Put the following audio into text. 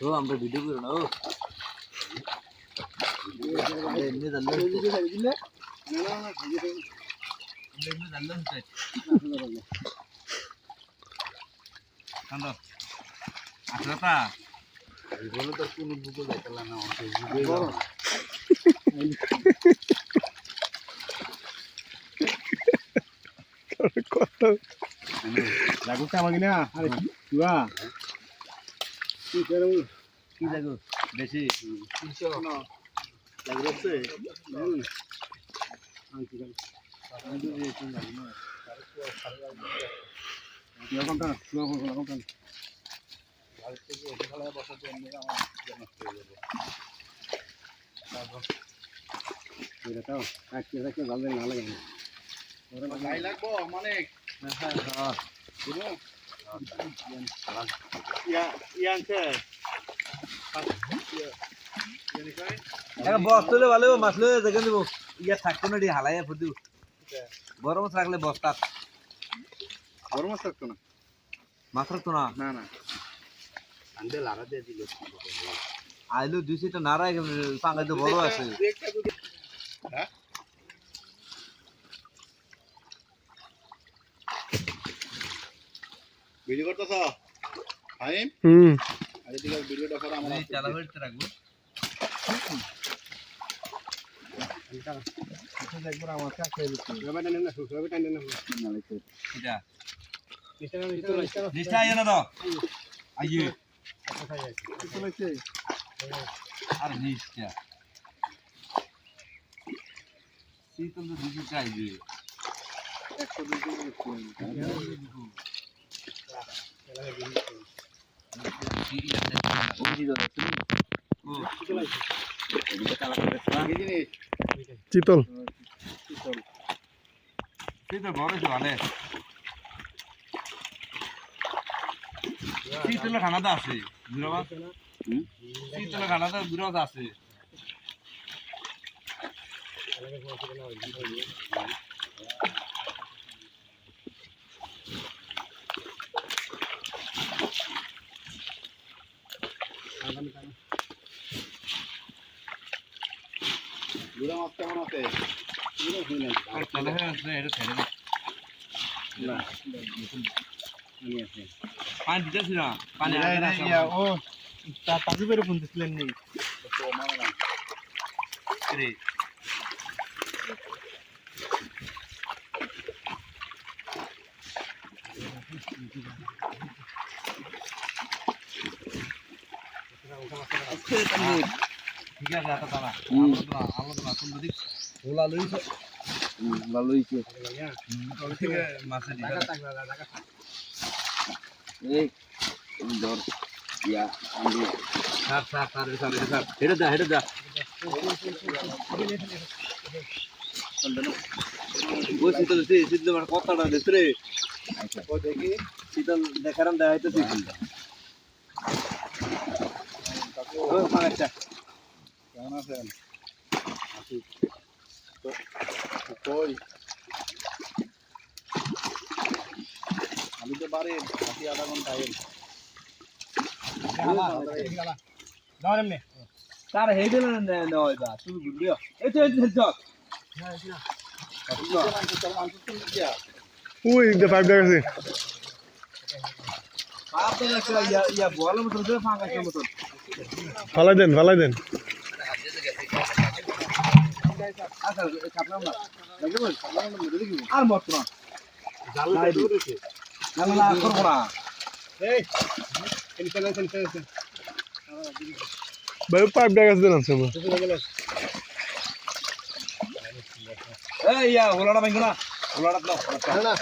তো আমরা ভিডিও করে নাও এমনি জানলে দিলে না না ভিডিও এমনি জানলে হচ্ছে কান্দো আচ্ছা বলে তো কোন বুকে যাইতালা না অনেক ভিডিও কত লাগুতে আমাকে না আরে তুয়া কি লাগো বেশি 300 না লাগছে আনছি গাল আমি তো এই কোন জানি না তুয়া কোনটা তুয়া কোনটা গাল থেকে ওখানে বসাতে এমনি আমার নষ্ট হয়ে যাবে তারপর এটা তো আজকে রাখতে ভালো না লাগে না ওরে গাই লাগবো অনেক হ্যাঁ হ্যাঁ বুঝো ইয়ানছে বস তুলে ভালো মাছ লয়ে দেখে দেবো ইয়া থাকতো না হালাইয়া ফুটু বড় মাছ রাখলে বস্তা বড় মাছ থাকতো না মাছ রাখতো না না না আন্দে লারা দিয়ে দিল আইলো 200টা নারায় পাঙ্গাই তো বড় আছে হ্যাঁ ভিডিও করতেছ ফাইন আরে দিকে ভিডিওটা করে আমরা চালা হইতে রাখবো এটা একবার আমার কাছে এসেছে রবাটা নেন না রবাটা নেন না নালেছে এটা নিষ্টা আয় না দাও আইয়ে কোথায় আছে চলেছে আর নিষ্টা শীতল তো দিতে চাইবে 100 চিতল বড় জলে শীতল খানাটা আছে গুড়াবাদ শীতল খানাটা গুড়াবাদ আছে গুড়া মাছ কেমন আছে গুড়া হয়ে আছে এটা ছেড়ে দে না পানি আছে পানি দিতেছি না পানি ও তাজু বের ফোন দিছিলেন নি তো মানে না রে ঠিক আছে এটা তারা আলোচনা কোন দিক ওলা লইছে ওলা লইছে তবে থেকে মাছে দিবা এই ধর ইয়া আমি স্যার হেডে দা ও শীতল মানে কতটা দিস রে আচ্ছা ও দেখি শীতল দেখারাম দেখাইতেছি ও আচ্ছা কেমন আছেন আছি তো কই আমি তো বাড়ি আছি আধা ঘন্টা এল দাও এমনি তার হেডে না হয়বা তুমি গুলিও এই তো চল হ্যাঁ এটা ওই দে পাইপ দেখাছে পাপ তো একটা ইয়া বলার মত ধরে ফাঁকা মত ফালাই দেন আচ্ছা কাপলাম না লাগবে কাপলাম না মধ্যে দেখি আর মত না জাল নাই দিছে না করব না এই চল ভাই পাইপ দেখাছে দেন আছে এই ইয়া ওলাটা ভাঙনা ওলাটা না